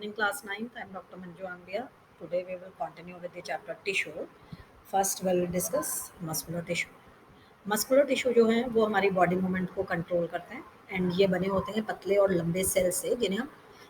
morning, class 9th. I'm Dr. Manju Anglia. Today we will continue with the chapter tissue. First, we'll discuss muscular tissue. Muscular tissue जो है वो हमारी body movement को control करते हैं and ये बने होते हैं पतले और लंबे सेल से जिन्हें हम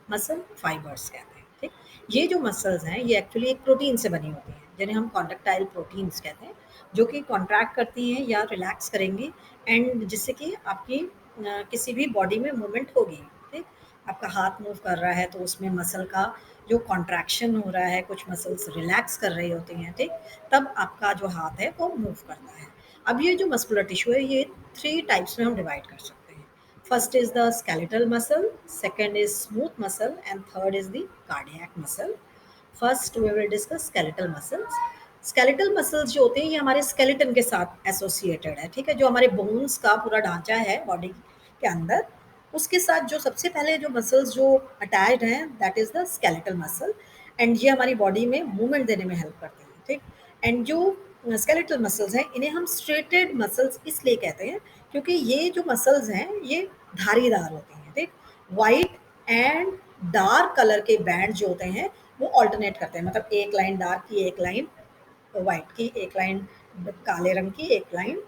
मसल फाइबर्स कहते हैं। ठीक, ये जो मसल्स हैं ये एक्चुअली एक प्रोटीन से बनी होती हैं जिन्हें हम कॉन्ट्रेक्टाइल प्रोटीन्स कहते हैं, जो कि कॉन्ट्रैक्ट करती हैं या रिलैक्स करेंगी एंड जिससे कि आपकी किसी भी बॉडी में मूवमेंट होगी। ठीक, आपका हाथ मूव कर रहा है तो उसमें मसल का जो कॉन्ट्रैक्शन हो रहा है, कुछ मसल्स रिलैक्स कर रही होती हैं। ठीक, तब आपका जो हाथ है वो मूव करता है। अब ये जो मस्कुलर टिश्यू है ये 3 टाइप्स में हम डिवाइड कर सकते हैं। First is the skeletal muscle, second is smooth muscle and third is the cardiac muscle. First we will discuss skeletal muscles. Skeletal muscles जो होते हैं ये हमारे स्केलेटन के साथ एसोसिएटेड है। ठीक है, जो हमारे बोन्स का पूरा ढांचा है बॉडी के अंदर, उसके साथ जो सबसे पहले जो मसल्स जो अटैच्ड हैं that is the skeletal muscle and ये हमारी बॉडी में मूवमेंट देने में हेल्प करते हैं। ठीक, एंड जो स्केलेटल मसल्स हैं इन्हें हम स्ट्रेटेड मसल्स इसलिए कहते हैं क्योंकि ये जो मसल्स हैं ये धारीदार होते हैं। ठीक, वाइट एंड डार्क कलर के बैंड जो होते हैं वो ऑल्टरनेट करते हैं, मतलब एक लाइन डार्क की, एक लाइन व्हाइट की, एक लाइन काले रंग की, एक लाइन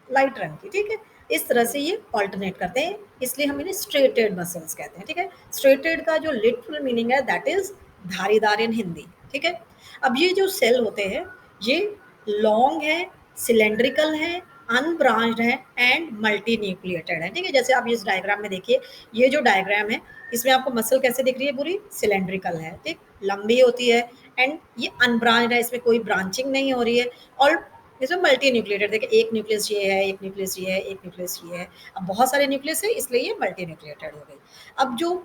लाइट रंग की। ठीक है, इस तरह से ये ऑल्टरनेट करते हैं, इसलिए हम इन्हें स्ट्रेटेड मसल्स कहते हैं। ठीक है, स्ट्रेटेड का जो लिटरल मीनिंग है दैट इज धारीदार इन हिंदी। ठीक है, अब ये जो सेल होते हैं ये लॉन्ग है, सिलेंड्रिकल है, अनब्रांच्ड है एंड मल्टी न्यूक्लिएटेड है। ठीक है, जैसे आप इस डायग्राम में देखिए, ये जो डायग्राम है इसमें आपको मसल कैसे दिख रही है, पूरी सिलेंड्रिकल है। ठीक, लंबी होती है एंड ये अनब्रांच्ड है, इसमें कोई ब्रांचिंग नहीं हो रही है और इसमें मल्टी न्यूक्लिएटेड। देखिए एक न्यूक्लियस ये है, एक न्यूक्लियस ये है, एक न्यूक्लियस ये है। अब बहुत सारे न्यूक्लियस है इसलिए ये मल्टी न्यूक्लिएटेड हो गई। अब जो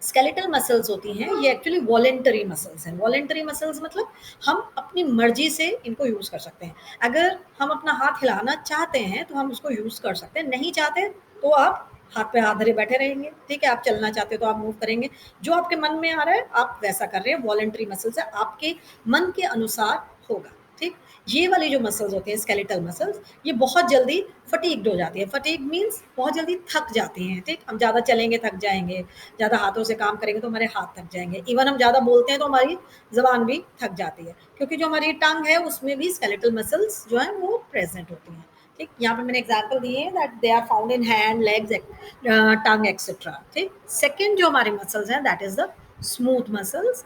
स्केलेटल मसल्स होती हैं ये एक्चुअली वॉलेंटरी मसल्स हैं। वॉलेंटरी मसल्स मतलब हम अपनी मर्जी से इनको यूज़ कर सकते हैं। अगर हम अपना हाथ हिलाना चाहते हैं तो हम उसको यूज़ कर सकते हैं, नहीं चाहते तो आप हाथ पे हाथ धरे बैठे रहेंगे। ठीक है, आप चलना चाहते हो तो आप मूव करेंगे, जो आपके मन में आ रहा है आप वैसा कर रहे हैं। वॉलेंटरी मसल्स है, आपके मन के अनुसार होगा। ठीक, ये वाली जो मसल्स होती हैं स्केलेटल मसल्स ये बहुत जल्दी फटीग्ड हो जाती है। फटीग मीन्स बहुत जल्दी थक जाती हैं। ठीक, हम ज़्यादा चलेंगे थक जाएंगे, ज़्यादा हाथों से काम करेंगे तो हमारे हाथ थक जाएंगे, इवन हम ज़्यादा बोलते हैं तो हमारी ज़बान भी थक जाती है, क्योंकि जो हमारी टंग है उसमें भी स्केलेटल मसल्स जो है वो प्रेजेंट होती हैं। ठीक, यहाँ पे मैंने एग्जाम्पल दिए हैं that they are found in hand, legs, tongue etcetera. ठीक, सेकेंड जो हमारे मसल्स हैं that is the smooth muscles.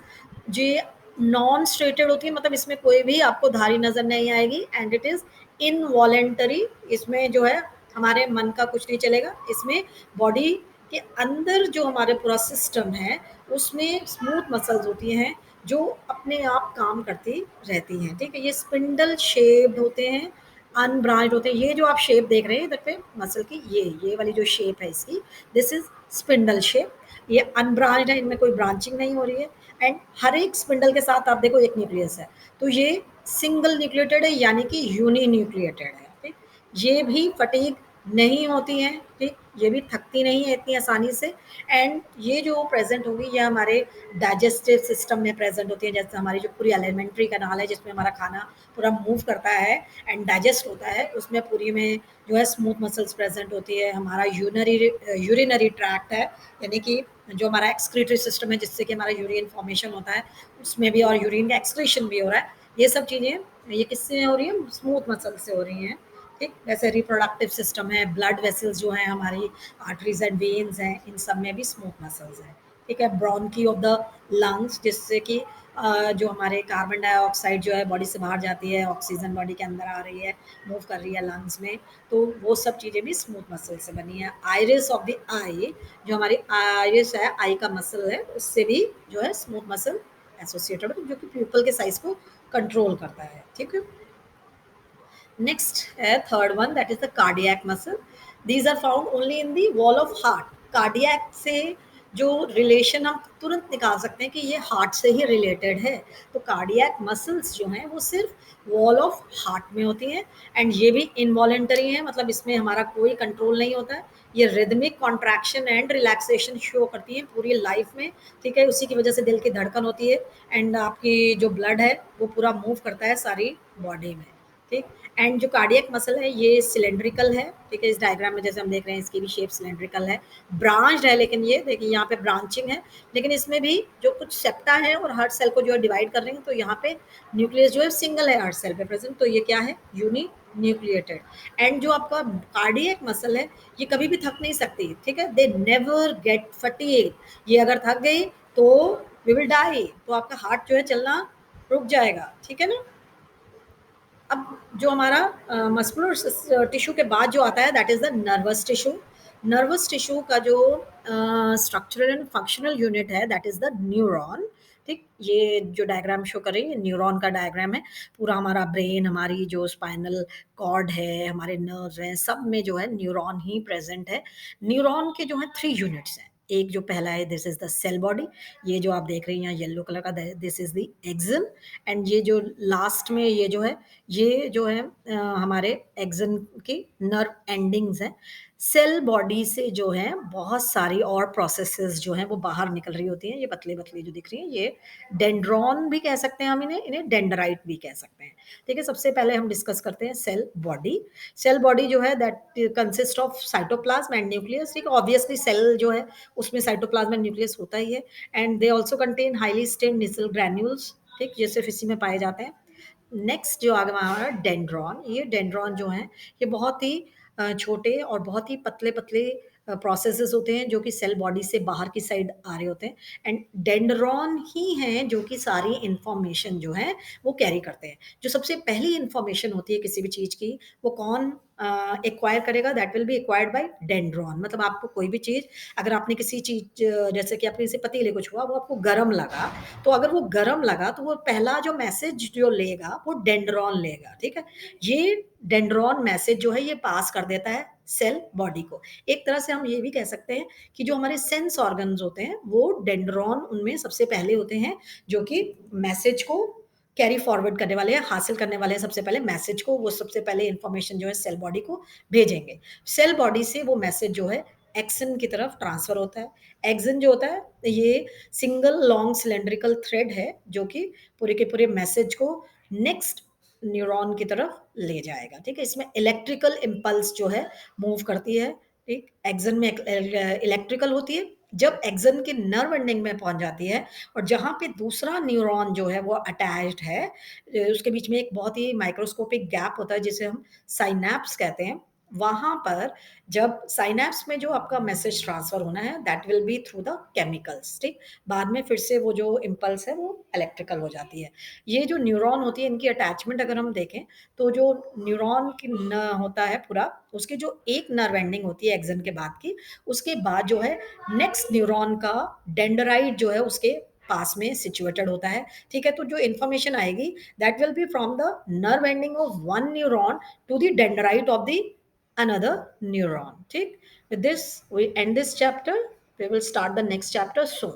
जो नॉन स्ट्रेटेड होती है, मतलब इसमें कोई भी आपको धारी नजर नहीं आएगी एंड इट इज इनवॉलेंटरी। इसमें जो है हमारे मन का कुछ नहीं चलेगा, इसमें बॉडी के अंदर जो हमारे पूरा सिस्टम है उसमें स्मूथ मसल्स होती हैं जो अपने आप काम करती रहती हैं। ठीक है, ये स्पिंडल शेप्ड होते हैं, अनब्रांच्ड होते हैं। ये जो आप शेप देख रहे हैं इधर पे मसल की, ये वाली जो शेप है इसकी, दिस इज स्पिंडल शेप। ये अनब्रांच्ड है, इनमें कोई ब्रांचिंग नहीं हो रही है एंड हर एक स्पिंडल के साथ आप देखो एक न्यूक्लियस है, तो ये सिंगल न्यूक्लिएटेड है यानी कि यूनी न्यूक्लिएटेड है। ठीक, ये भी फटीग नहीं होती हैं। ठीक, ये भी थकती नहीं है इतनी आसानी से एंड ये जो प्रेजेंट होगी ये हमारे डाइजेस्टिव सिस्टम में प्रेजेंट होती है। जैसे हमारी जो पूरी एलिमेंट्री कैनाल है जिसमें हमारा खाना पूरा मूव करता है एंड डाइजेस्ट होता है, उसमें पूरी में जो है स्मूथ मसल्स प्रेजेंट होती है। हमारा यूरिनरी ट्रैक्ट है, यानी कि जो हमारा एक्सक्रीटरी सिस्टम है जिससे कि हमारा यूरिन फॉर्मेशन होता है उसमें भी, और यूरिन का एक्सक्रीशन भी हो रहा है। ये सब चीज़ें ये किससे हो रही है, स्मूथ मसल से हो रही हैं। ठीक, वैसे रिप्रोडक्टिव सिस्टम है, ब्लड वेसल्स जो हैं हमारी, आर्टरीज एंड वेन्स हैं, इन सब में भी स्मूथ मसल्स हैं। ठीक है, ब्रोंकी ऑफ द लंग्स, जिससे कि जो हमारे कार्बन डाइऑक्साइड जो है बॉडी से बाहर जाती है, ऑक्सीजन बॉडी के अंदर आ रही है, मूव कर रही है लंग्स में, तो वो सब चीज़ें भी स्मूथ मसल से बनी है। आइरिस ऑफ द आई, जो हमारी आइरिस है, आई का मसल है, उससे भी जो है स्मूथ मसल एसोसिएटेड है, जो कि प्यूपल के साइज को कंट्रोल करता है। ठीक है, नेक्स्ट है third one that is the cardiac muscle. These are found only in the wall of heart. Cardiac से जो रिलेशन हम तुरंत निकाल सकते हैं कि ये हार्ट से ही रिलेटेड है, तो कार्डियक मसल्स जो हैं वो सिर्फ वॉल ऑफ हार्ट में होती हैं एंड ये भी इनवॉलेंटरी हैं, मतलब इसमें हमारा कोई कंट्रोल नहीं होता है। ये rhythmic contraction and relaxation show करती हैं पूरी लाइफ में। ठीक है, उसी की वजह से दिल की धड़कन होती है एंड आपकी जो ब्लड है वो पूरा मूव करता है सारी बॉडी में। ठीक। एंड जो कार्डियक मसल है ये सिलेंड्रिकल है, ठीक है। इस डायग्राम में जैसे हम देख रहे हैं इसकी भी शेप सिलेंड्रिकल है, ब्रांच्ड है, लेकिन ये देखिए यहाँ पे ब्रांचिंग है, लेकिन इसमें भी जो कुछ सेप्टा है और हर सेल को जो है डिवाइड कर रहे हैं, तो यहाँ पे न्यूक्लियस जो है सिंगल है हर सेल पे प्रेजेंट, तो ये क्या है, यूनी न्यूक्लिएटेड। एंड जो आपका कार्डियक मसल है ये कभी भी थक नहीं सकती, ठीक है, दे नेवर गेट फटीग। ये अगर थक गई तो वी विल डाई, तो आपका हार्ट जो है चलना रुक जाएगा, ठीक है ना। अब जो हमारा मस्कुलर टिश्यू के बाद जो आता है that is the nervous tissue. Nervous tissue का जो स्ट्रक्चरल एंड फंक्शनल यूनिट है दैट इज द न्यूरॉन। ठीक, ये जो डायग्राम शो कर रही है न्यूरॉन का डायग्राम है। पूरा हमारा ब्रेन, हमारी जो स्पाइनल कॉर्ड है, हमारे नर्व्स हैं, सब में जो है न्यूरॉन ही प्रेजेंट है। न्यूरॉन के जो है 3 यूनिट्स हैं। एक जो पहला है this is the cell body, ये जो आप देख रही हैं येलो कलर का this is the axon. And ये जो लास्ट में ये जो है हमारे एक्सन की नर्व एंडिंग्स हैं। सेल बॉडी से जो है बहुत सारी और प्रोसेसेस जो हैं वो बाहर निकल रही होती हैं। ये पतले-पतले जो दिख रही हैं ये डेंड्रॉन भी कह सकते हैं हम इन्हें, इन्हें डेंड्राइट भी कह सकते हैं। ठीक है, सबसे पहले हम डिस्कस करते हैं सेल बॉडी। सेल बॉडी जो है that consist of cytoplasm and nucleus. ठीक है, ऑब्वियसली सेल जो है उसमें साइटोप्लाज्म एंड न्यूक्लियस होता ही है। And they also contain highly stained Nissl granules, ठीक, ये सिर्फ इसी में पाए जाते हैं। नेक्स्ट जो आगे हमारा डेंड्रॉन, ये डेंड्रॉन जो है ये बहुत ही छोटे और बहुत ही पतले-पतले प्रोसेसेस होते हैं जो कि सेल बॉडी से बाहर की साइड आ रहे होते हैं। एंड डेंड्रॉन ही हैं जो कि सारी इन्फॉर्मेशन जो है वो कैरी करते हैं। जो सबसे पहली इन्फॉर्मेशन होती है किसी भी चीज़ की, वो कौन एक्वायर करेगा, that will B acquired by dendron. मतलब आपको कोई भी चीज़, अगर आपने किसी चीज़ जैसे कि आपने किसी पतीले को छुआ, वो आपको गरम लगा, तो अगर वो गरम लगा तो वो पहला जो मैसेज जो लेगा वो डेंड्रॉन लेगा, ठीक है। ये डेंड्रॉन मैसेज जो है ये पास कर देता है सेल बॉडी को। एक तरह से हम ये भी कह सकते हैं कि जो हमारे सेंस ऑर्गन्स होते हैं वो डेंड्रॉन उनमें सबसे पहले होते हैं जो कि मैसेज को कैरी फॉरवर्ड करने वाले हैं, हासिल करने वाले हैं सबसे पहले मैसेज को। वो सबसे पहले इंफॉर्मेशन जो है सेल बॉडी को भेजेंगे। सेल बॉडी से वो मैसेज जो है एक्सन की तरफ ट्रांसफर होता है। एक्सन जो होता है ये सिंगल लॉन्ग सिलेंड्रिकल थ्रेड है जो कि पूरे के पूरे मैसेज को नेक्स्ट न्यूरॉन की तरफ ले जाएगा, ठीक है। इसमें इलेक्ट्रिकल इम्पल्स जो है मूव करती है, ठीक। एक्सन में इलेक्ट्रिकल होती है, जब एक्सन के नर्व एंडिंग में पहुंच जाती है और जहां पे दूसरा न्यूरॉन जो है वो अटैच्ड है, उसके बीच में एक बहुत ही माइक्रोस्कोपिक गैप होता है जिसे हम साइनैप्स कहते हैं। वहां पर जब साइनैप्स में जो आपका मैसेज ट्रांसफर होना है that will B through the chemicals, ठीक। बाद में फिर से वो जो इम्पल्स है वो इलेक्ट्रिकल हो जाती है। ये जो न्यूरॉन होती है इनकी अटैचमेंट अगर हम देखें तो जो न्यूरॉन की न होता है पूरा, उसकी जो एक नर्व एंडिंग होती है एक्सन के बाद की, उसके बाद जो है नेक्स्ट न्यूरॉन का डेंड्राइट जो है उसके पास में सिचुएटेड होता है, ठीक है। तो जो इन्फॉर्मेशन आएगी that will be from the nerve ending of one neuron to the dendrite of the another neuron, ठीक। With this we end this chapter, we will start the next chapter soon.